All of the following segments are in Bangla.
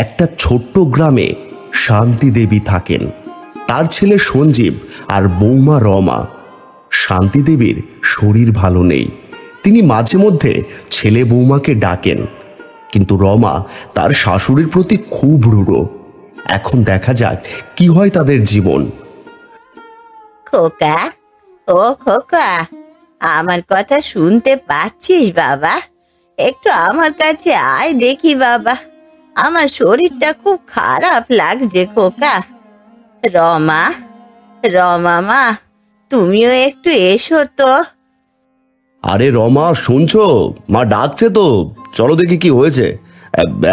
একটা ছোট্ট গ্রামে শান্তি দেবী থাকেন। তার ছেলে সঞ্জীব আর বৌমা রমা। শান্তি দেবীর শরীর ভালো নেই। তিনি মাঝে মধ্যে ছেলে বৌমাকে ডাকেন, কিন্তু রমা তার শাশুড়ির প্রতি খুব রূঢ়। এখন দেখা যাক কি হয় তাদের জীবন। খোকা, ও খোকা, আমার কথা শুনতে পাচ্ছিস বাবা? একটু আমার কাছে আয় দেখি বাবা, আমার শরীরটা খুব খারাপ লাগছে খোকা। রমা, রমা মা, তুমিও একটু এসো তো। আরে রমা, শুনছো? মা ডাকছে তো, চলো দেখি কি হয়েছে।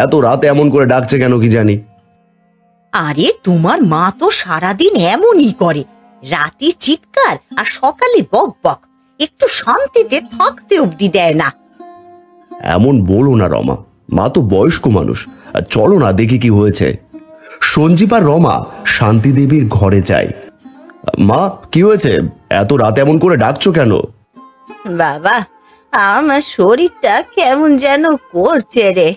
এত রাতে এমন করে ডাকছে কেন কি জানি। আরে তোমার মা তো সারাদিন এমনই করে, রাতে চিৎকার আর সকালে বক বক, একটু শান্তিতে থাকতে অবধি দেয় না। এমন বলো না রমা, মা তো বয়স্ক মানুষ। চলো না দেখি কি হয়েছে। সঞ্জীব আর রমা শান্তি দেবীর ঘরে যায়। মা, কি হয়েছে? এত রাতে এমন করে ডাকছো কেন? বাবা, আমার শরীরটা কেমন যেন করছে রে,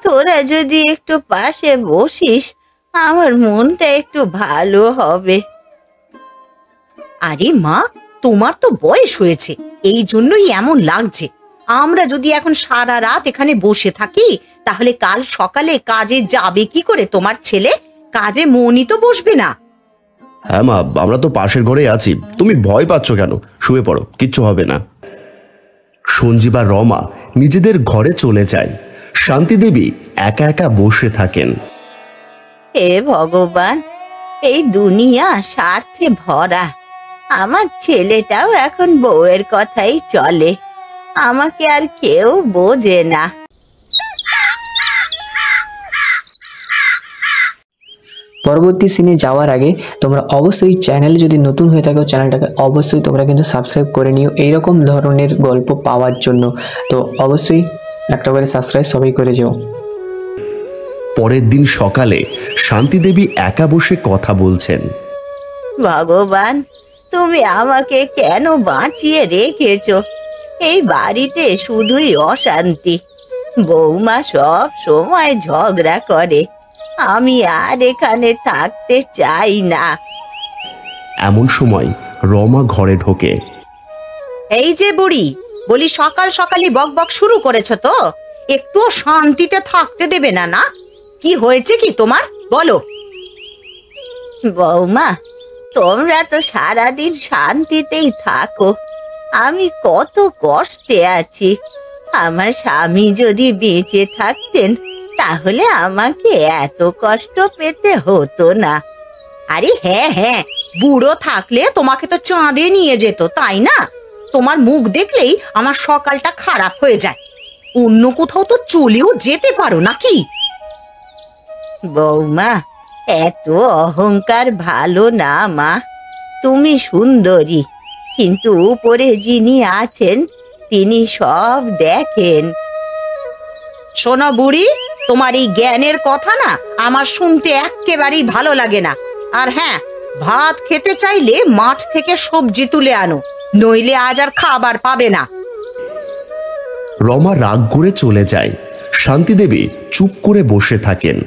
তোরা যদি একটু পাশে বসিস আমার মনটা একটু ভালো হবে। আরে মা, তোমার তো বয়স হয়েছে, এই জন্যই এমন লাগছে। আমরা যদি এখন সারা রাত এখানে বসে থাকি তাহলে কাল সকালে কাজে যাবে কি করে তোমার ছেলে? কাজে মনই তো বসবে না। হ্যাঁ মা, আমরা তো পাশের ঘরে আছি, তুমি ভয় পাচ্ছ কেন? শুয়ে পড়ো, কিচ্ছু হবে না। সঞ্জীব আর রমা নিজেদের ঘরে চলে যায়। শান্তি দেবী একা একা বসে থাকেন। হে ভগবান, এই দুনিয়া স্বার্থে ভরা। আমার ছেলেটাও এখন বউয়ের কথাই চলে, আমাকে আর কেউ বোঝে না। পরবর্তী সিনে যাওয়ার আগে তোমরা অবশ্যই চ্যানেলে যদি নতুন হয়ে থাকো চ্যানেলটাকে অবশ্যই তোমরা কিন্তু সাবস্ক্রাইব করে নিও এইরকম ধরনের গল্প পাওয়ার জন্য। তো অবশ্যই একটা করে সাবস্ক্রাইব সবাই করে যেও। পরের দিন সকালে শান্তি দেবী একা বসে কথা বলছেন। ভগবান, তুমি আমাকে কেন বাঁচিয়ে রেখেছো? এই বাড়িতে শুধুই অশান্তি, বৌমা সব সময় ঝগড়া করে, আমি আর এখানে থাকতে চাই না। এমন সময় রমা ঘরে ঢোকে। এই যে বুড়ি, বলি সকাল সকালই বক বক শুরু করেছো তো? একটু শান্তিতে থাকতে দেবে না? না, কি হয়েছে কি তোমার, বলো। বৌমা, তোমরা তো সারাদিন শান্তিতেই থাকো, আমি কত কষ্টে আছি। আমার স্বামী যদি বেঁচে থাকতেন তাহলে আমাকে এত কষ্ট পেতে হতো না। আরে হ্যাঁ হ্যাঁ, বুড়ো থাকলে তোমাকে তো চাঁদে নিয়ে যেত, তাই না? তোমার মুখ দেখলেই আমার সকালটা খারাপ হয়ে যায়। অন্য কোথাও তো চলেও যেতে পারো নাকি? বৌমা, এত অহংকার ভালো না মা। তুমি সুন্দরী, কিন্তু উপরে যিনি আছেন তিনি সব দেখেন। শোনো বুড়ি, তোমার এই জ্ঞানের কথা না আমার শুনতে একেবারেই ভালো লাগে না। আর হ্যাঁ, ভাত খেতে চাইলে মাঠ থেকে সবজি তুলে আনো, নইলে আজ আর খাবার পাবে না। রমা রাগ করে চলে যায়। শান্তি দেবী চুপ করে বসে থাকেন।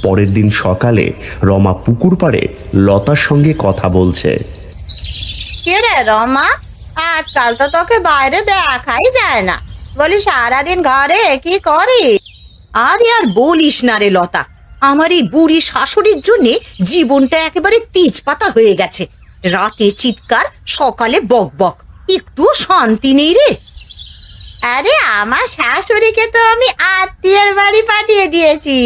পরের দিন সকালে রমা পুকুর পাড়ে লতার সঙ্গে কথা বলছে। কে রে রমা, আজকাল তো তোকে বাইরে দেখাই যায় না, বলি সারাদিন ঘরে কি করিস? আরে আর বলিস না রে লতা, আমার এই বুড়ি শাশুড়ির জন্য জীবনটা একেবারে তেজপাতা হয়ে গেছে। রাতে চিৎকার, সকালে বক বক, একটু শান্তি নেই রে। আরে আমার শাশুড়িকে তো আমি আত্মীয়ের বাড়ি পাঠিয়ে দিয়েছি,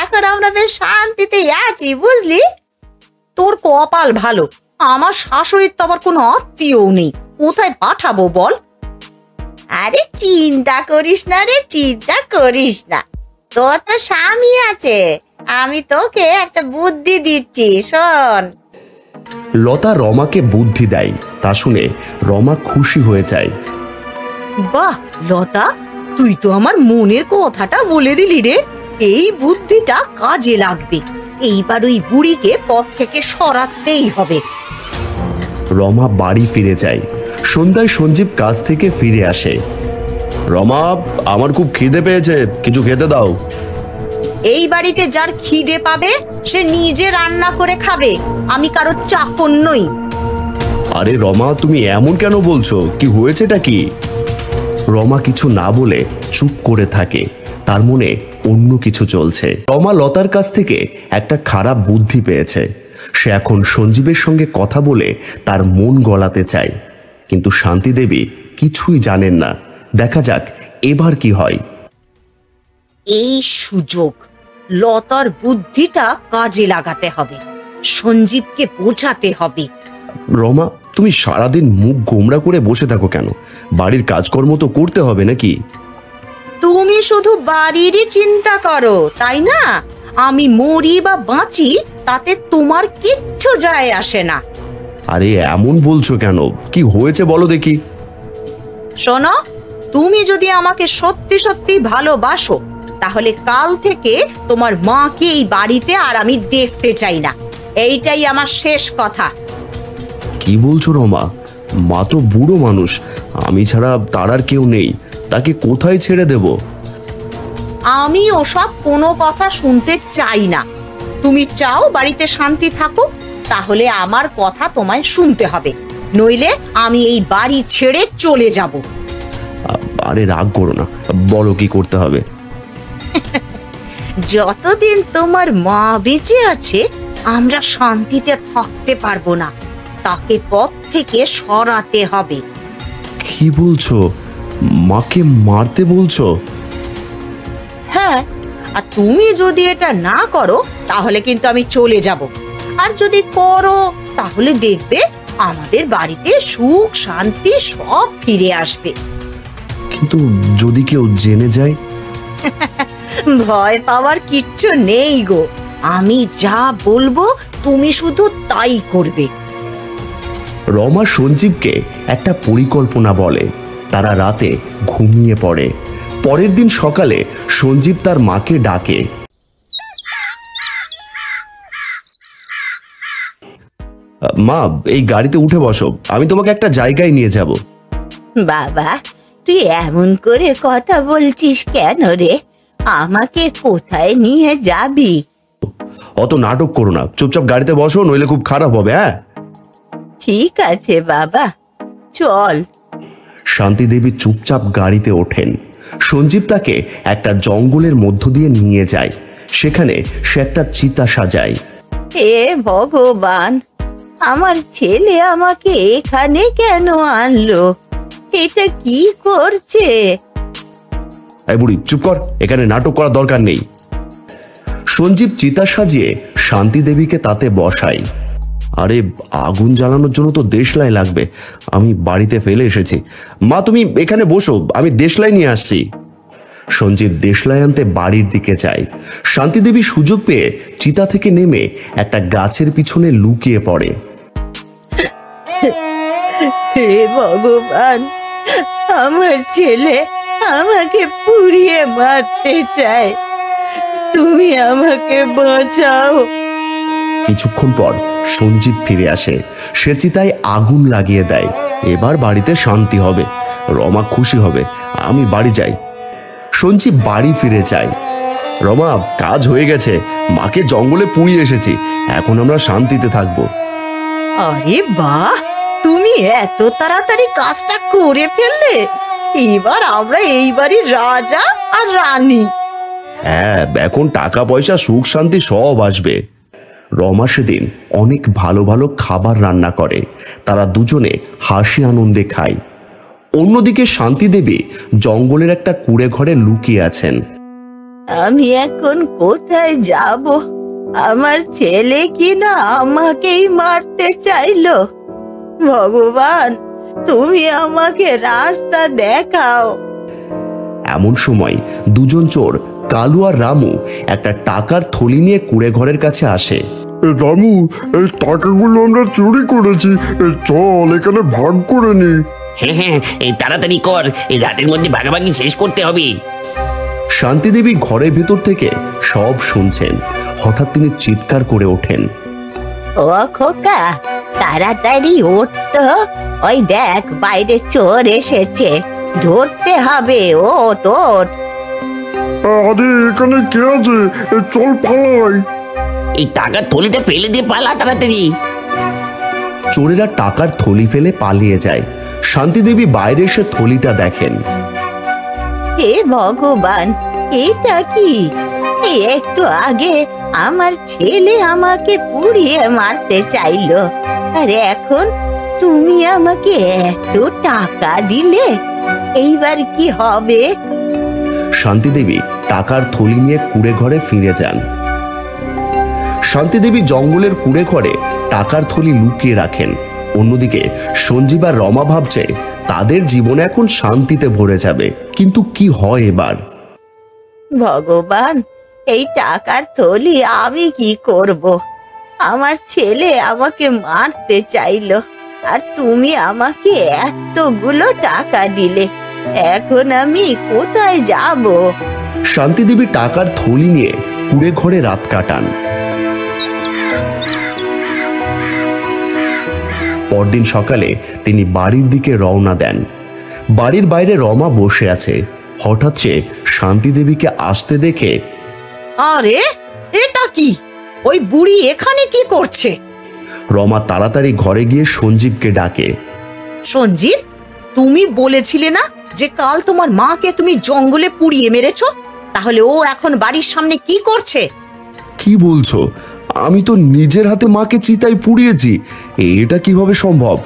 এখন আমরা বেশ শান্তিতেই আছি, বুঝলি? তোর কপাল ভালো, আমার শাশুড়ির তো আবার কোনো আত্মীয়ও নেই, কোথায় পাঠাবো বল? আরে চিন্তা করিস না রে, চিন্তা করিস না, তোর তো স্বামী আছে, আমি তোকে একটা বুদ্ধি দিচ্ছি, শোন। লতা রমাকে বুদ্ধি দেয়, তা শুনে রমা খুশি হয়ে যায়। বাহ লতা, তুই তো আমার মনের কথাটা বলে দিলি রে, এই বুদ্ধিটা কাজে লাগবে। এইবার ওই বুড়িকে পথ থেকে সরাতেই হবে। রমা বাড়ি ফিরে যায়। সন্ধ্যায় সঞ্জীব কাজ থেকে ফিরে আসে। রমা, আমার খুব খিদে পেয়েছে, কিছু খেতে দাও। এই বাড়িতে যার খিদে পাবে সে নিজে রান্না করে খাবে, আমি কারোর চাকর নই। আরে রমা, তুমি এমন কেন বলছো? কি হয়েছেটা কি? রমা কিছু না বলে চুপ করে থাকে, তার মনে অন্য কিছু চলছে। রমা লতার কাছ থেকে একটা খারাপ বুদ্ধি পেয়েছে। সে এখন সঞ্জীবের সঙ্গে কথা বলে তার মন গলাতে চায়, কিন্তু শান্তি দেবী কিছুই জানেন না। দেখা যাক এবার কি হয়। এই সুযোগ, লতার বুদ্ধিটা কাজে লাগাতে হবে, সঞ্জীবকে বোঝাতে হবে। রমা, তুমি সারাদিন মুখ গোমড়া করে বসে থাকো কেন? বাড়ির কাজকর্ম তো করতে হবে নাকি? তুমি শুধু বাড়িরই চিন্তা করো, তাই না? আমি মরি বা বাঁচি তাতে তোমার কিচ্ছু যায় আসে না। আরে এমন বলছো কেন? কি হয়েছে বলো দেখি। শোনো, তুমি যদি আমাকে সত্যি সত্যি ভালোবাসো তাহলে কাল থেকে তোমার মাকে এই বাড়িতে আর আমি দেখতে চাই না। এইটাই আমার শেষ কথা। কি বলছো রমা? মা তো বুড়ো মানুষ, আমি ছাড়া তার আর কেউ নেই, তাকে কোথায় ছেড়ে দেব? আমি ওসব কোনো কথা শুনতে চাই না। তুমি চাও বাড়িতে শান্তি থাকুক, তাহলে আমার কথা তোমায় শুনতে হবে, নইলে আমি এই বাড়ি ছেড়ে চলে যাব। আরে রাগ করো না, বলো কি করতে হবে। যতদিন তোমার মা বেঁচে আছে আমরা শান্তিতে থাকতে পারবো না, তাকে পথ থেকে সরাতে হবে। কি বলছো? মাকে মারতে বলছো? হ্যাঁ, আর তুমি যদি এটা না করো তাহলে কিন্তু আমি চলে যাব, আর যদি করো তাহলে দেখবে আমাদের বাড়িতে সুখ শান্তি সব ফিরে আসবে। কিন্তু যদি কেউ জেনে যায়? ভয় পাওয়ার কিচ্ছু নেই গো, আমি যা বলবো তুমি শুধু তাই করবে। রমা সঞ্জীবকে একটা পরিকল্পনা বলে। তারা রাতে ঘুমিয়ে পড়ে। পরের দিন সকালে সঞ্জীব তার মাকে ডাকে। মা, এই গাড়িতে উঠে বসো, আমি তোমাকে একটা জায়গায় নিয়ে যাব। বাবা, তুই এমন করে কথা বলছিস কেন রে? আমাকে কোথায় নিয়ে যাবি? অত নাটক করো না, চুপচাপ গাড়িতে বসো, নইলে খুব খারাপ হবে। হ্যাঁ ঠিক আছে বাবা, চল। শান্তি দেবী চুপচাপ গাড়িতে ওঠেন। সঞ্জীব তাকে একটা জঙ্গলের মধ্য দিয়ে নিয়ে যায়। সেখানে সে একটা চিতা সাজায়। হে ভগবান, আমার ছেলে আমাকে এখানে কেন আনলো? এটা কি করছে? এই বুড়ি চুপ কর, এখানে নাটক করার দরকার নেই। সঞ্জীব চিতা সাজিয়ে শান্তি দেবীকে তাতে বসায়। আরে আগুন জ্বালানোর জন্য তো দেশলাই লাগবে, আমি বাড়িতে ফেলে এসেছি। মা তুমি এখানে বসো, আমি দেশলাই নিয়ে আসছি। সঞ্জীব দেশলাই আনতে বাড়ির দিকে যায়। শান্তি দেবী সুযোগ পেয়ে চিতা থেকে নেমে একটা গাছের পিছনে লুকিয়ে পড়ে। হে ভগবান, আমার ছেলে আমাকে পুড়িয়ে মারতে চায়, তুমি আমাকে বাঁচাও। কিছুক্ষণ পর সঞ্জীব ফিরে আসে। সে চিতায় আগুন লাগিয়ে দেয়। এবার বাড়িতে শান্তি হবে, রমা খুশি হবে। আমি বাড়ি যাই। সঞ্জীব বাড়ি ফিরে যায়। রমা, কাজ হয়ে গেছে, মাকে জঙ্গলে পুড়িয়ে এসেছি, এখন আমরা শান্তিতে থাকবো। আরে বাহ, তুমি এত তাড়াতাড়ি কাজটা করে ফেললে। এবার আমরা এই বাড়ির রাজা আর রানী। হ্যাঁ, এখন টাকা পয়সা সুখ শান্তি সব আসবে। রমা সেদিন অনেক ভালো ভালো খাবার রান্না করে। তারা দুজনে হাসি আনন্দে খায়। অন্যদিকে শান্তি দেবী জঙ্গলের একটা কুঁড়ে ঘরে লুকিয়ে আছেন। আমি এখন কোথায় যাব? আমার ছেলে কিনা আমাকেই মারতে চাইলো। ভগবান, তুমি আমাকে রাস্তা দেখাও। এমন সময় দুজন চোর কালু আর রামু একটা টাকার থলি নিয়ে কুঁড়ে ঘরের কাছে আসে। রামু, এই টাকাগুলো আমরা চুরি করেছি, চল এখানে ভাগ করে নি। হ্যাঁ হ্যাঁ, এই তাড়াতাড়ি কর, এই রাতের মধ্যে ভাগাভাগি শেষ করতে হবে। শান্তি দেবী ঘরের ভেতর থেকে সব শুনছেন। হঠাৎ তিনি চিৎকার করে ওঠেন। ও খোকা, তাড়াতাড়ি ওঠ তো, ওই দেখ বাইরে চোর এসেছে, ধরতে হবে, ওঠ ওঠ। আরে এখানে কে আছে? চল পালাই। এই টাকার থলিটা ফেলে দিয়ে পালা তাড়াতাড়ি। চোরেরা টাকার থলি ফেলে পালিয়ে যায়। শান্তি দেবী বাইরে এসে থলিটা দেখেন। হে ভগবান, এটা কি? এই একটু আগে আমার ছেলে আমাকে পুড়িয়ে মারতে চাইলো, আর এখন তুমি আমাকে এত টাকা দিলে, এইবার কি হবে? শান্তি দেবী টাকার থলি নিয়ে কুড়ে ঘরে ফিরে যান। শান্তি দেবী জঙ্গলের কুড়ে ঘরে টাকার থলি লুকিয়ে রাখেন। অন্যদিকে সঞ্জীব আর রমা ভাবছে তাদের জীবনে এখন শান্তিতে ভরে যাবে, কিন্তু কি হয় এবার? ভগবান, এই টাকার থলি আমি কি করব? আমার ছেলে আমাকে মারতে চাইলো, আর তুমি আমাকে এতগুলো টাকা দিলে, এখন আমি কোথায় যাব? শান্তি দেবী টাকার থলি নিয়ে কুড়ে ঘরে রাত কাটান। পরদিন সকালে তিনি বাড়ির দিকে রওনা দেন। বাড়ির বাইরে রমা বসে আছে। হঠাৎ সে শান্তি দেবীকে আসতে দেখে, আরে এটা কি? ওই বুড়ি এখানে কি করছে? রমা তাড়াতাড়ি ঘরে গিয়ে সঞ্জীবকে ডাকে। সঞ্জীব, তুমি বলেছিলে না যে কাল তোমার মাকে তুমি জঙ্গলে পুড়িয়ে মেরেছো? তাহলে ও এখন বাড়ির সামনে কি করছে? কি বলছো? আমি তো নিজের হাতে মাকে চিতায় পুড়িয়েছি, এটা কিভাবে সম্ভব?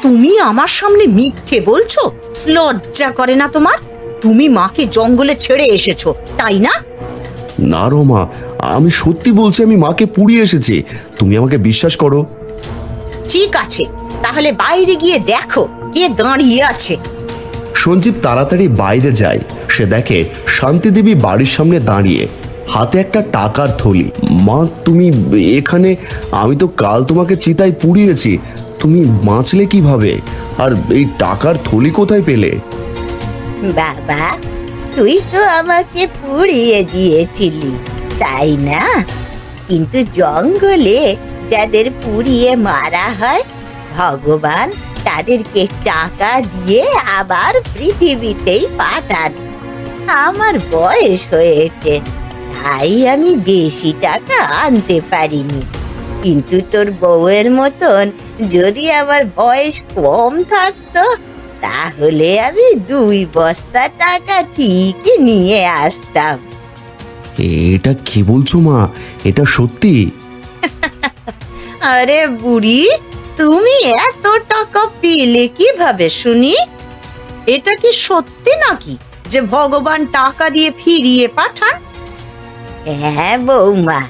তুমি আমার সামনে মিথ্যে বলছো? লজ্জা করে না তোমার? তুমি মাকে জঙ্গলে ছেড়ে এসেছো, তাই না? না রমা, আমি সত্যি বলছি, আমি মাকে পুড়িয়ে এসেছি, তুমি আমাকে বিশ্বাস করো। ঠিক আছে, তাহলে বাইরে গিয়ে দেখো কে দাঁড়িয়ে আছে। সঞ্জীব তাড়াতাড়ি বাইরে যায়। সে দেখে শান্তি দেবী বাড়ির সামনে দাঁড়িয়ে, হাতে একটা টাকার থলি। মা, তুমি এখানে? আমি তো কাল তোমাকে চিতায় পুড়িয়েছি, তুমি বাঁচলে কিভাবে? আর এই টাকার থলি কোথায় পেলে? বাবা, তুই তো আমাকে পুড়িয়ে দিয়েছিলি, তাই না? কিন্তু জঙ্গলে যাদের পুড়িয়ে মারা হয়, ভগবান তাদেরকে টাকা দিয়ে আবার পৃথিবীতেই পাঠান। আমার বয়স হয়েছে, তাই আমি বেশি টাকা আনতে পারিনি, কিন্তু তোর বউয়ের মতন যদি আমার বয়স কম থাকতো, তাহলে আমি 2 বস্তা টাকা ঠিকই নিয়ে আসতাম। এটা কি বলছো মা? এটা সত্যি? আরে বুড়ি, তুমি এত টাকা পেলে কিভাবে শুনি? এটা কি সত্যি নাকি যে ভগবান টাকা দিয়ে ফিরিয়ে পাঠান? হ্যাঁ বৌমা,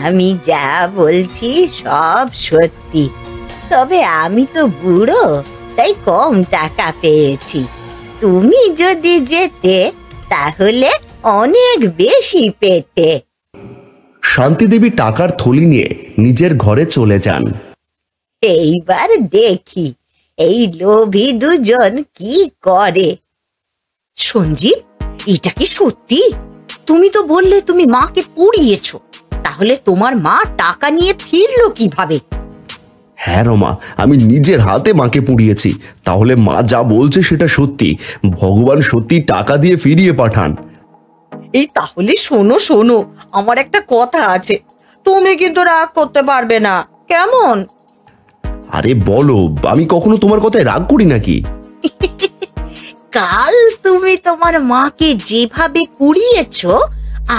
আমি যা বলছি সব সত্যি, তবে আমি তো বুড়ো, তাই কম টাকা পেয়েছি। তুমি যদি যেতে তাহলে অনেক বেশি পেতে। শান্তি দেবী টাকার থলি নিয়ে নিজের ঘরে চলে যান। এইবার দেখি এই লোভী দুজন কি করে। সঞ্জীব, এটা কি সত্যি? তুমি তো বললে তুমি মাকে পুড়িয়েছো, তাহলে তোমার মা টাকা নিয়ে ফিরলো কিভাবে? হ্যাঁ রমা, আমি নিজের হাতে মাকে পুড়িয়েছি। তাহলে মা যা বলছে সেটা সত্যি, ভগবান সত্যি টাকা দিয়ে ফিরিয়ে পাঠান। এই তাহলে শোনো শোনো, আমার একটা কথা আছে, তুমি কিন্তু রাগ করতে পারবে না, কেমন? আরে বলো, আমি কখনো তোমার কথায় রাগ করি নাকি? কাল তুমি তোমার মাকে যেভাবে পুড়িয়েছো,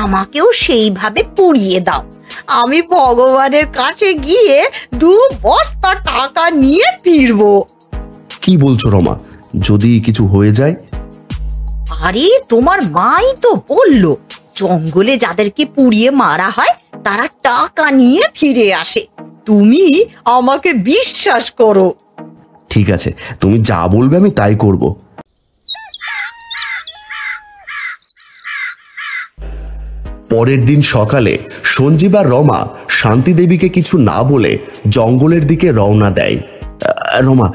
আমাকেও সেইভাবে পুড়িয়ে দাও। আমি ভগবানের কাছে গিয়ে 2 বস্তা টাকা নিয়ে ফিরবো। কি বলছো রমা? যদি কিছু হয়ে যায়? আরে তোমার মাই তো বললো জঙ্গলে যাদেরকে পুড়িয়ে মারা হয় তারা টাকা নিয়ে ফিরে আসে। তুমি আমাকে বিশ্বাস করো। ঠিক আছে, তুমি যা বলবে আমি তাই করব। পরের দিন সকালে সঞ্জীব আর রমা শান্তি দেবীকে কিছু না বলে জঙ্গলের দিকে রওনা দেয়। রমা,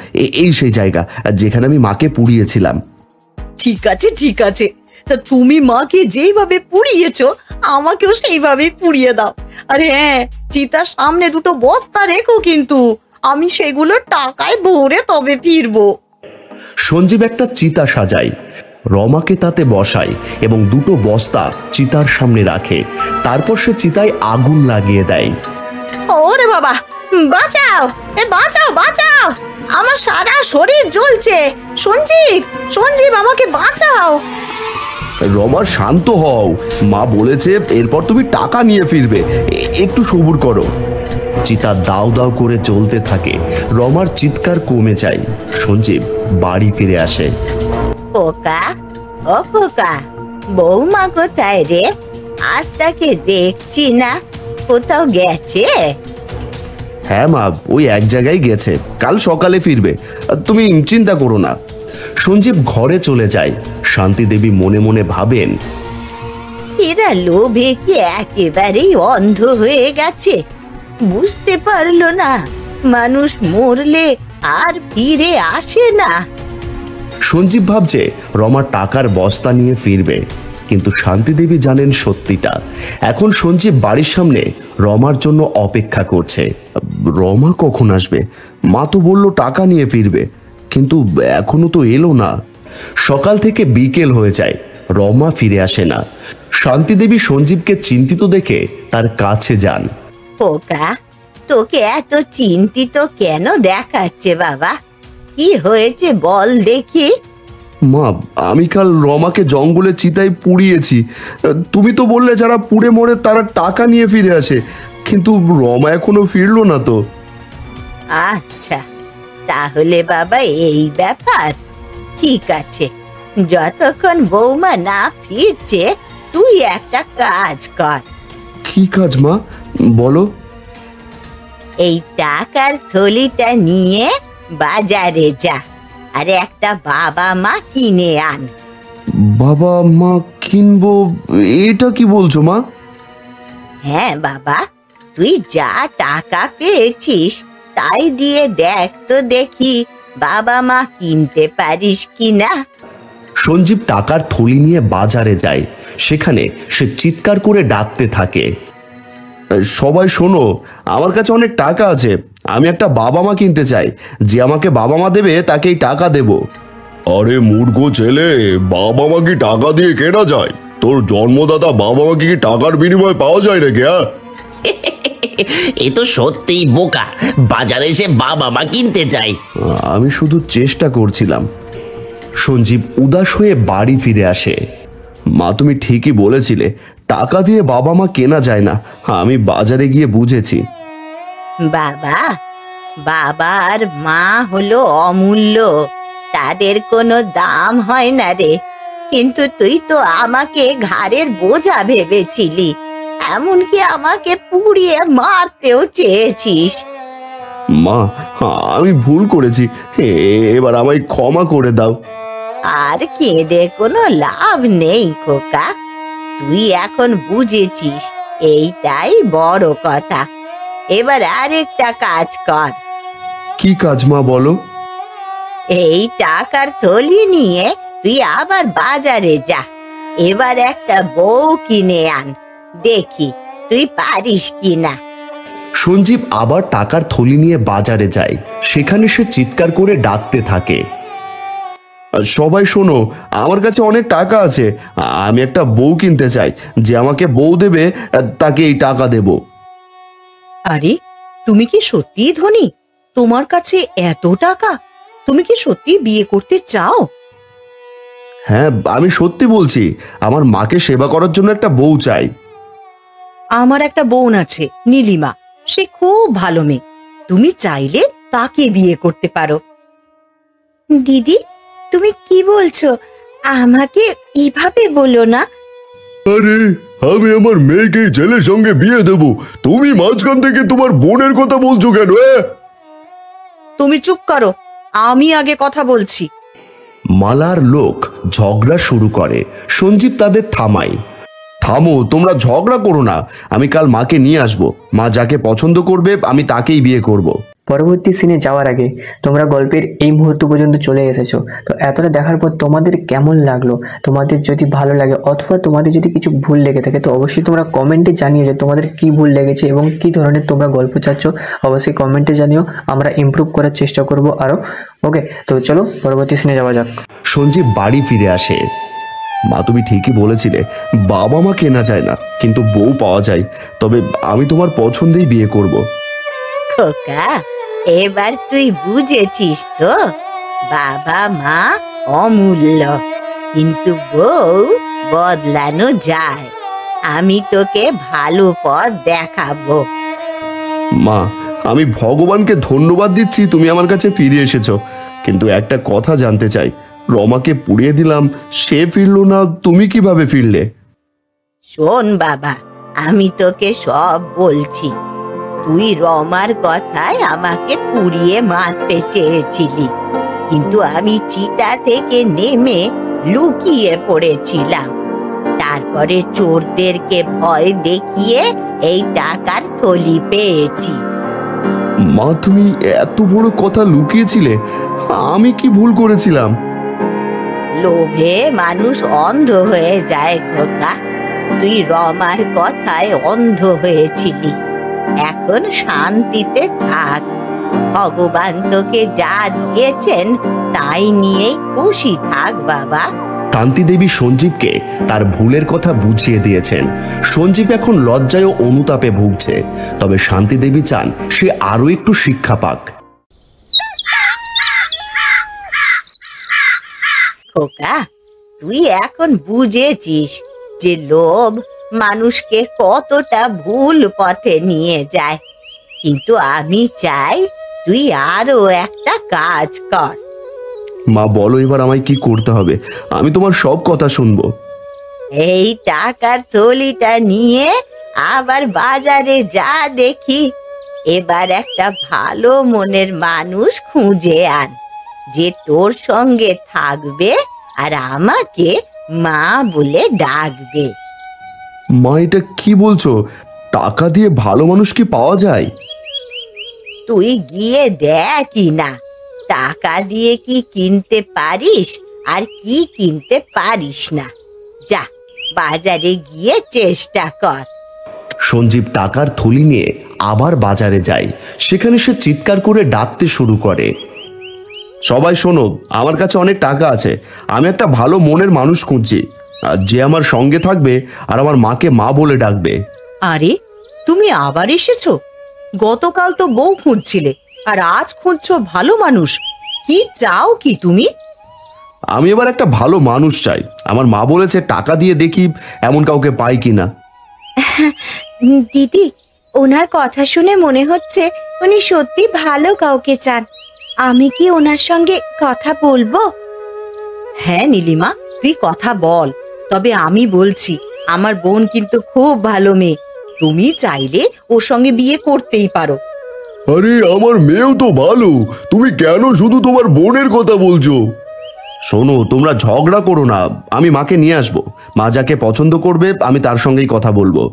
এই সেই জায়গা যেখানে আমি মাকে পুড়িয়েছিলাম। ঠিক আছে ঠিক আছে, তা তুমি মাকে যেইভাবে পুড়িয়েছো আমাকেও সেইভাবেই পুড়িয়ে দাও। আরে হ্যাঁ, চিতার সামনে 2 বস্তা রেখো, কিন্তু আমি সেগুলো টাকায় ভরে তবে ফিরবো। সঞ্জীব একটা চিতা সাজায়, রমাকে তাতে বসায় এবং দুটো বস্তা চিতার সামনে রাখে। তারপর সে চিতায় আগুন লাগিয়ে দেয়। ওরে বাবা, বাঁচাও, বাঁচাও, বাঁচাও, আমার সারা শরীর জ্বলছে। সঞ্জীব, সঞ্জীব, আমাকে বাঁচাও। রমা, শান্ত হও, মা বলেছে এরপর তুমি টাকা নিয়ে ফিরবে, একটু সবুর করো। চিতা দাও দাও করে জ্বলতে থাকে। রমার চিৎকার কমে যায়। সঞ্জীব বাড়ি ফিরে আসে। খোকা, ও খোকা, বৌমা কোথায় রে? আজ তাকে দেখছি না, কোথাও গেছে? হ্যাঁ মা, ওই এক জায়গায় গেছে, কাল সকালে ফিরবে, তুমি চিন্তা করো না। সঞ্জীব ঘরে চলে যায়। শান্তি দেবী মনে মনে ভাবেন, এরা লোভে কি একেবারেই অন্ধ হয়ে গেছে? বুঝতে পারলো না মানুষ মরলে আর ফিরে আসে না। সঞ্জীব ভাবছে রমা টাকার বস্তা নিয়ে ফিরবে, কিন্তু শান্তি দেবী জানেন সত্যিটা। এখন সঞ্জীব বাড়ির সামনে রমার জন্য অপেক্ষা করছে। রমা কখন আসবে? মা তো বলল টাকা নিয়ে ফিরবে, কিন্তু এখনো তো এলো না। সকাল থেকে বিকেল হয়ে যায়, রমা ফিরে আসে না। শান্তি দেবী সঞ্জীবকে চিন্তিত দেখে তার কাছে যান। খোকা, তোকে এত চিন্তিত কেন দেখাচ্ছে বাবা? কি হয়েছে বল দেখি। মা, আমি কাল রমাকে জঙ্গলে চিতায় পুড়িয়েছি। তুমি তো বললে যারা পুড়ে মরে তারা টাকা নিয়ে ফিরে আসে, কিন্তু রমা এখনো ফিরলো না তো। আচ্ছা, তাহলে বাবা এই ব্যাপার। ঠিক আছে, যতক্ষণ বৌমা না ফিরছে তুই একটা কাজ কর। কি কাজ মা, বলো। এই টাকার থলিটা নিয়ে বাজারে যা, আর একটা বাবা মা কিনে আন। বাবা মা কিনবো? এটা কি বলছো মা? হ্যাঁ বাবা, তুই যা টাকা পেয়েছিস তাই দিয়ে দেখ তো দেখি বাবা মা কিনতে পারিস কিনা। সঞ্জীব টাকার থলি নিয়ে বাজারে যায়। সেখানে সে চিৎকার করে ডাকতে থাকে, সবাই শোনো, আমার কাছে অনেক টাকা আছে, আমি একটা বাবা মা কিনতে চাই। যে আমাকে বাবা মা দেবে তাকেই টাকা দেব। আরে মূর্খ ছেলে, বাবা মা কি টাকা দিয়ে কেনা যায়? তোর জন্মদাতা বাবা মাকে কি টাকার বিনিময়ে পাওয়া যায় নাকি? এ তো সত্যিই বোকা, বাজারে এসে বাবা মা কিনতে চাই। আমি শুধু চেষ্টা করছিলাম। সঞ্জীব উদাস হয়ে বাড়ি ফিরে আসে। মা, তুমি ঠিকই বলেছিলে, টাকা দিয়ে বাবা মা কেনা যায় না। আমি বাজারে গিয়ে বুঝেছি। বাবা, বাবা আর মা হলো অমূল্য, তাদের কোনো দাম হয় না রে। কিন্তু তুই তো আমাকে ঘাড়ের বোঝা ভেবেছিলি, এমনকি আমাকে পুড়িয়ে মারতেও চেয়েছিস। মা, আমি ভুল করেছি, এবার আমায় ক্ষমা করে দাও। আর কেঁদে কোনো লাভ নেই খোকা, তুই এখন বুঝেছিস, এইটাই বড় কথা। এবার আরেকটা কাজ কর। কি কাজ মা, বলো। এই টাকার থলি নিয়ে তুই আবার বাজারে যা, এবার একটা বউ কিনে আন, দেখি তুই পারিস কিনা। সঞ্জীব আবার টাকার থলি নিয়ে বাজারে যায়। সেখানে সে চিৎকার করে ডাকতে থাকে, সবাই শোনো, আমার কাছে অনেক টাকা আছে, আমি একটা বউ কিনতে চাই। যে আমাকে বউ দেবে তাকে এই টাকা দেব। আরে, তুমি কি সত্যিই ধনী? তোমার কাছে এত টাকা? তুমি কি সত্যি বিয়ে করতে চাও? হ্যাঁ, আমি সত্যি বলছি, আমার মাকে সেবা করার জন্য একটা বউ চাই। আমার একটা বোন আছে, নীলিমা, সে খুব ভালো মেয়ে, তুমি চাইলে তাকে বিয়ে করতে পারো। দিদি, তুমি কি বলছো? আমাকে এভাবে বলো না। আরে, আমি আমার মেয়েকে ছেলের সঙ্গে বিয়ে দেব, তুমি মাঝখান থেকে তোমার বোনের কথা বলছো কেন? তুমি চুপ করো, আমি আগে কথা বলছি। মালার লোক ঝগড়া শুরু করে। সঞ্জীব তাদের থামায়। থামো, তোমরা ঝগড়া করো না, আমি কাল মাকে নিয়ে আসবো। মা যাকে পছন্দ করবে আমি তাকেই বিয়ে করব। পরবর্তী সিনে যাওয়ার আগে তোমরা গল্পের এই মুহূর্ত পর্যন্ত চলে এসেছো, তো এতটা দেখার পর তোমাদের কেমন লাগলো? তোমাদের যদি ভালো লাগে অথবা তোমাদের যদি কিছু ভুল লেগে থাকে তো অবশ্যই তোমরা কমেন্টে জানিও যে তোমাদের কি ভুল লেগেছে এবং কি ধরনের তোমরা গল্প চাচ্ছ। অবশ্যই কমেন্টে জানিও, আমরা ইমপ্রুভ করার চেষ্টা করব আরও। ওকে, তো চলো পরবর্তী সিনে যাওয়া যাক। সঞ্জীব বাড়ি ফিরে আসে। মা, তুমি ঠিকই বলেছিলে, বাবা মা কেনা যায় না কিন্তু বউ পাওয়া যায়। তবে আমি তোমার পছন্দেই বিয়ে করব। খোকা, এবার তুই বুঝেছিস তো, বাবা মা অমূল্য, কিন্তু বউ বদলানো যায়। আমি তোকে ভালো পথ দেখাবো। মা, আমি ভগবানকে ধন্যবাদ দিচ্ছি তুমি আমার কাছে ফিরে এসেছো, কিন্তু একটা কথা জানতে চাই, রমাকে পুড়িয়ে দিলাম, সে ফিরলো না, তুমি কিভাবে ফিরলে? শোন বাবা, আমি তোকে সব বলছি। তুই রমার কথায় আমাকে পুড়িয়ে মারতে চেয়েছিলি, কিন্তু আমি চিতা থেকে নেমে লুকিয়ে পড়েছিলাম। তারপরে চোরদেরকে ভয় দেখিয়ে এই টাকার থলি পেয়েছি। মা, তুমি এত বড় কথা লুকিয়েছিলে, আমি কি ভুল করেছিলাম? লোভে মানুষ অন্ধ হয়ে যায় খোকা, তুই রমার কথায় অন্ধ হয়েছিলি। এখন শান্তিতে থাক, ভগবান তোকে যা দিয়েছেন তাই নিয়েই খুশি থাক বাবা। কান্তি দেবী সঞ্জীবকে তার ভুলের কথা বুঝিয়ে দিয়েছেন। সঞ্জীব এখন লজ্জায় ও অনুতাপে ভুগছে, তবে শান্তি দেবী চান সে আরো একটু শিক্ষা পাক। খোকা, তুই এখন বুঝেছিস যে লোভ মানুষকে কতটা ভুল পথে নিয়ে যায়, কিন্তু আমি চাই তুই আরো একটা কাজ কর। মা, বলো এবার আমায় কি করতে হবে? আমি তোমার সব কথা শুনবো। এই টাকার থলিটা নিয়ে আবার বাজারে যা দেখি, এবার একটা ভালো মনের মানুষ খুঁজে আন, যে তোর সঙ্গে থাকবে আর আমাকে মা বলে ডাকবে। মা, এটা কি বলছো? টাকা দিয়ে ভালো মানুষ কি পাওয়া যায়? তুই গিয়ে দেখি না, টাকা দিয়ে কি কিনতে পারিস আর কি কিনতে পারিস না। যা, বাজারে গিয়ে চেষ্টা কর। সঞ্জীব টাকার থলি নিয়ে আবার বাজারে যায়। সেখানে সে চিৎকার করে ডাকতে শুরু করে, সবাই শোনো, আমার কাছে অনেক টাকা আছে, আমি একটা ভালো মনের মানুষ খুঁজছি, যে আমার সঙ্গে থাকবে আর আমার মাকে মা বলে ডাকবে। আরে, তুমি আবার এসেছো? গতকাল তো বউ খুঁজছিলে আর আজ খুঁজছো ভালো মানুষ। কি চাও কি তুমি? আমি এবার একটা ভালো মানুষ চাই। আমার মা বলেছে টাকা দিয়ে দেখি এমন কাউকে পাই কিনা। দিদি, ওনার কথা শুনে মনে হচ্ছে উনি সত্যি ভালো কাউকে চান। আমি কি ওনার সঙ্গে কথা বলবো? হ্যাঁ নীলিমা, তুই কথা বল। তবে আমি বলছি, আমার বোন কিন্তু খুব ভালো মেয়ে, তুমি চাইলে ওর সঙ্গে বিয়ে করতেই পারো। আরে, আমার মেয়েও তো ভালো, তুমি কেন শুধু তোমার বোনের কথা বলছো? শোনো, তোমরা ঝগড়া করো না, আমি মাকে নিয়ে আসবো। মা যাকে পছন্দ করবে আমি তার সঙ্গেই কথা বলবো।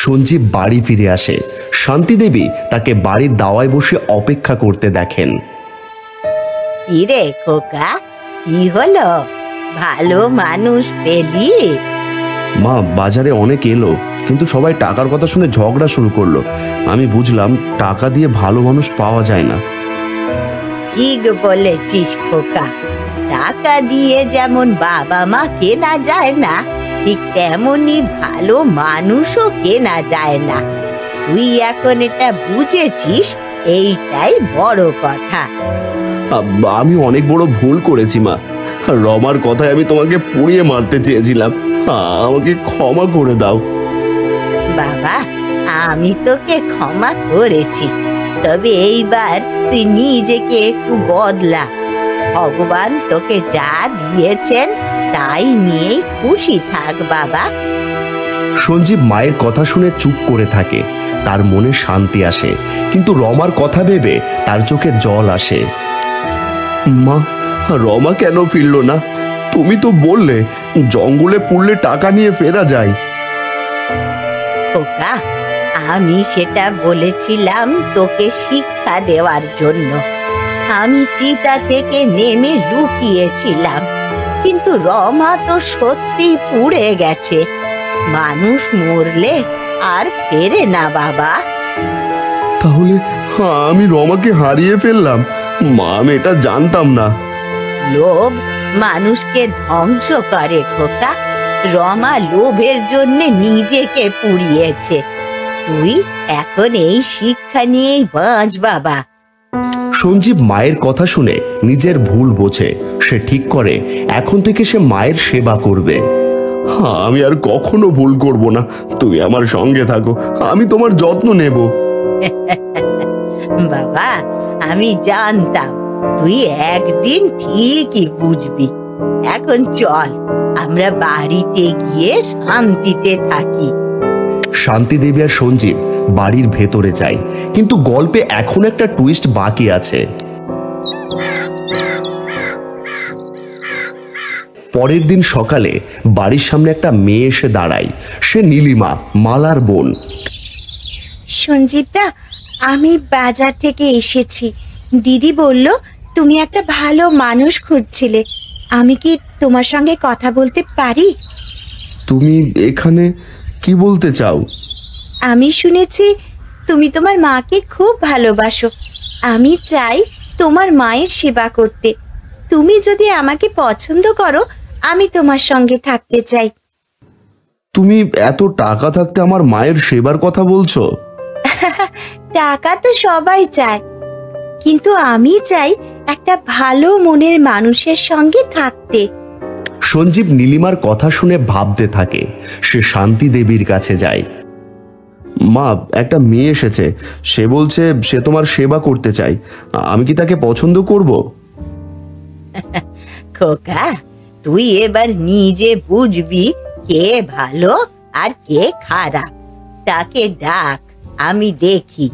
সঞ্জীব বাড়ি ফিরে আসে। শান্তি দেবী তাকে বাড়ির দাওয়ায় বসে অপেক্ষা করতে দেখেন। কি রে খোকা, কি হলো? ভালো মানুষ পেলি? মা, বাজারে অনেক এলো, কিন্তু সবাই টাকার কথা শুনে ঝগড়া শুরু করলো। আমি বুঝলাম টাকা দিয়ে ভালো মানুষ পাওয়া যায় না। ঠিক বলেছিস খোকা, টাকা দিয়ে যেমন বাবা মা কেনা যায় না, ঠিক তেমনি ভালো মানুষও কেনা যায় না। তুই এখন এটা বুঝেছিস, এইটাই বড় কথা। আমি অনেক বড় ভুল করেছি মা। রমার কথায় আমি তোমাকে পুড়িয়ে মারতে চেয়েছিলাম, আমাকে ক্ষমা করে দাও। বাবা, আমি তোকে ক্ষমা করেছি, তবে এইবার তুই নিজেকে একটু বদলা। ভগবান তোকে যা দিয়েছেন তাই নিয়েই খুশি থাক বাবা। সঞ্জীব মায়ের কথা শুনে চুপ করে থাকে। তার মনে শান্তি আসে, কিন্তু রমার কথা ভেবে তার চোখে জল আসে। মা, রমা কেন ফিরল না? তুমি তো বললে জঙ্গলে পুড়লে টাকা নিয়ে ফেরা যায়। খোকা, আমি সেটা বলেছিলাম তোকে শিক্ষা দেওয়ার জন্য। আমি চিতা থেকে নেমে লুকিয়েছিলাম, কিন্তু রমা তো সত্যি পুড়ে গেছে। মানুষ মরলে আর ফেরে না বাবা। তাহলে আমি রমাকে হারিয়ে ফেললাম? মা, আমি এটা জানতাম না। লোভ মানুষকে ধ্বংস করে খোকা। রমা লোভের জন্য নিজেকে পুড়িয়েছে। তুই এখন এই শিক্ষা নিয়েই বাঁচ বাবা। সঞ্জীব মায়ের কথা শুনে নিজের ভুল বোঝে। সে ঠিক করে এখন থেকে সে মায়ের সেবা করবে। আমি আর কখনো ভুল করব না। তুমি আমার সঙ্গে থাকো, আমি তোমার যত্ন নেব। বাবা, আমি জানতাম তুই একদিন ঠিকই বুঝবি। এখন চল, আমরা বাড়িতে গিয়ে শান্তিতে থাকি। শান্তি দেবী আর সঞ্জীব বাড়ির ভেতরে যায়, কিন্তু গল্পে এখন একটা টুইস্ট বাকি আছে। পরের দিন সকালে বাড়ির সামনে একটা মেয়ে এসে দাঁড়ায়। সে নীলিমা, মালার বোন। সঞ্জীবদা, আমি বাজার থেকে এসেছি। দিদি বলল তুমি একটা ভালো মানুষ খুঁজছিলে। আমি কি তোমার সঙ্গে কথা বলতে পারি? তুমি এখানে কি বলতে চাও? আমি শুনেছি তুমি তোমার মাকে খুব ভালোবাসো। আমি চাই তোমার মায়ের সেবা করতে। তুমি যদি আমাকে পছন্দ করো, আমি তোমার সঙ্গে থাকতে চাই। তুমি এত টাকা থাকতে আমার মায়ের সেবার কথা বলছো? টাকা তো সবাই চায়, কিন্তু আমি চাই একটা ভালো মনের মানুষের সঙ্গে থাকতে। সঞ্জীব নীলিমার কথা শুনে ভাবতে থাকে। সে শান্তি দেবীর কাছে যায়। মা, একটা মেয়ে এসেছে। সে বলছে সে তোমার সেবা করতে চায়। আমি কি তাকে পছন্দ করব? খোকা, তুই এবার নিজে বুঝবি কে ভালো আর কে খারাপ। তাকে ডাক, আমি দেখি।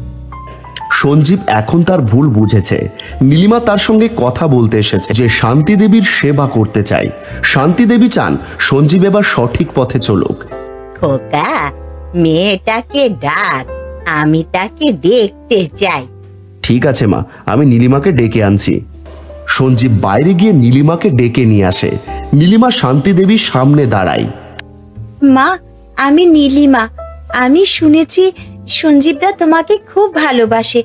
সঞ্জীব এখন তার ভুল বুঝেছে। নীলিমা তার সঙ্গে কথা বলতে এসেছে, যে শান্তি দেবীর সেবা করতে চায়। শান্তি দেবী চান সঞ্জীব এবার সঠিক পথে চলুক। খোকা, মেয়েটাকে ডাক, আমি তাকে দেখতে চাই। ঠিক আছে মা, আমি নীলিমাকে ডেকে আনছি। সঞ্জীব বাইরে গিয়ে নীলিমাকে ডেকে নিয়ে আসে। নীলিমা শান্তি দেবীর সামনে দাঁড়ায়। মা, আমি নীলিমা। আমি শুনেছি সঞ্জীবদা তোমাকে খুব ভালোবাসে।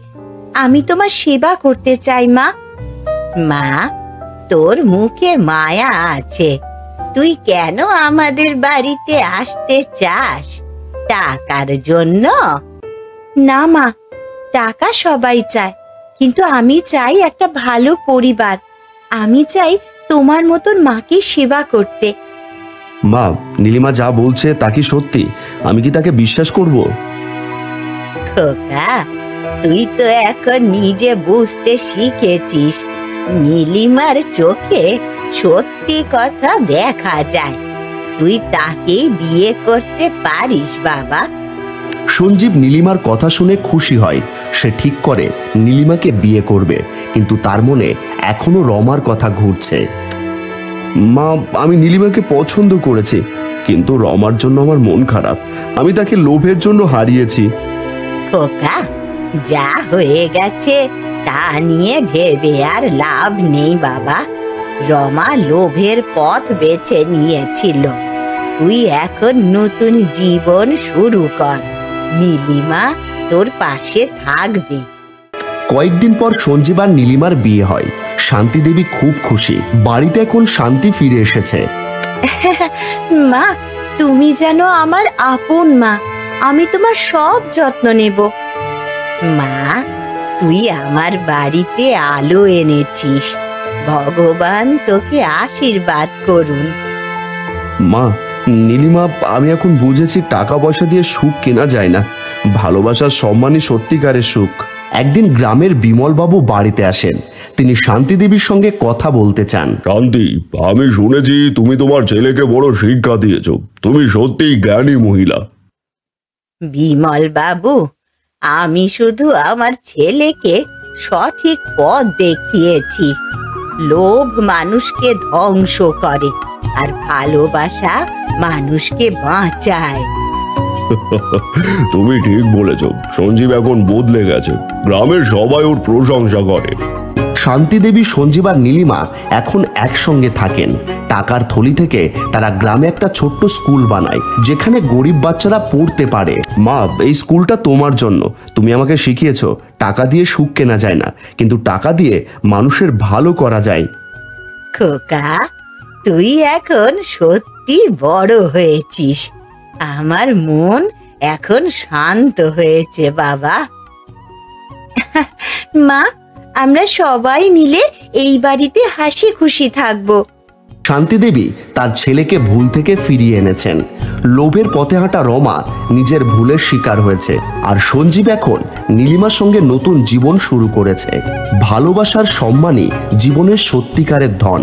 আমি তোমার সেবা করতে চাই মা। মা, তোর মুখে মায়া আছে। তুই কেন আমাদের বাড়িতে আসতে চাস? টাকার জন্য? না মা, টাকা সবাই চায়, কিন্তু আমি চাই একটা ভালো পরিবার। আমি চাই তোমার মতন মাকে সেবা করতে। মা, নীলিমা যা বলছে তা কি সত্যি? আমি কি তাকে বিশ্বাস করব? খোকা, তুই তো এখন নিজে বুঝতে শিখেছিস। নীলিমার চোখে সত্যি কথা দেখা যায়। তুই তাকেই বিয়ে করতে পারিস বাবা। সঞ্জীব নীলিমার কথা শুনে খুশি হয়। সে ঠিক করে নীলিমাকে বিয়ে করবে, কিন্তু তার মনে এখনো রমার কথা ঘুরছে। মা, আমি নীলিমাকে পছন্দ করেছি, কিন্তু রমার জন্য আমার মন খারাপ। আমি তাকে লোভের জন্য হারিয়েছি। খোকা, যা হয়ে গেছে তা নিয়ে ভেবে আর লাভ নেই বাবা। রমা লোভের পথ বেছে নিয়েছিল। তুই এখন নতুন জীবন শুরু কর। নীলিমা তোর পাশে থাকবে। কয়েকদিন পর সঞ্জীব আর নীলিমার বিয়ে হয়। শান্তি দেবী খুব খুশি। বাড়িতে এখন শান্তি ফিরে এসেছে। মা, তুমি যেন আমার আপন মা। আমি তোমার সব যত্ন নেব। মা, তুই আমার বাড়িতে আলো এনেছিস। ভগবান তোকে আশীর্বাদ করুন। মা, নীলিমা, আমি এখন বুঝেছি টাকা পয়সা দিয়ে সুখ কেনা যায় না। ভালোবাসার সম্মানই সত্যিকারের সুখ। একদিন গ্রামের বিমলবাবু বাড়িতে আসেন। তিনি শান্তি দেবীর সঙ্গে কথা বলতে চান। শান্তি, আমি শুনেছি তুমি তোমার ছেলেকে বড় শিক্ষা দিয়েছো। তুমি সত্যিই জ্ঞানী মহিলা। বিমল বাবু, আমি শুধু আমার ছেলেকে সঠিক পথ দেখিয়েছি। লোভ মানুষকে ধ্বংস করে, আর ভালোবাসা মানুষকে বাঁচায়। তুমি ঠিক বলেছ, সঞ্জীব এখন বদলে গেছে, গ্রামের সবাই ওর প্রশংসা করে। শান্তি দেবী, সঞ্জীব আর নীলিমা এখন একসঙ্গে থাকেন। টাকার থলি থেকে তারা গ্রামে একটা ছোট্ট স্কুল বানায়, যেখানে গরিব বাচ্চারা পড়তে পারে। মা, এই স্কুলটা তোমার জন্য। তুমি আমাকে শিখিয়েছো টাকা দিয়ে সুখ কেনা যায় না, কিন্তু টাকা দিয়ে মানুষের ভালো করা যায়। খোকা, তুই এখন সত্যি বড় হয়েছিস। আমার মন এখন শান্ত হয়েছে বাবা। মা, আমরা সবাই মিলে এই বাড়িতে হাসি খুশি থাকবো। শান্তি দেবী তার ছেলেকে ভুল থেকে ফিরিয়ে এনেছেন। লোভের পথে হাঁটা রমা নিজের ভুলের শিকার হয়েছে, আর সঞ্জীব এখন নীলিমার সঙ্গে নতুন জীবন শুরু করেছে। ভালোবাসার সম্মানই জীবনের সত্যিকারের ধন।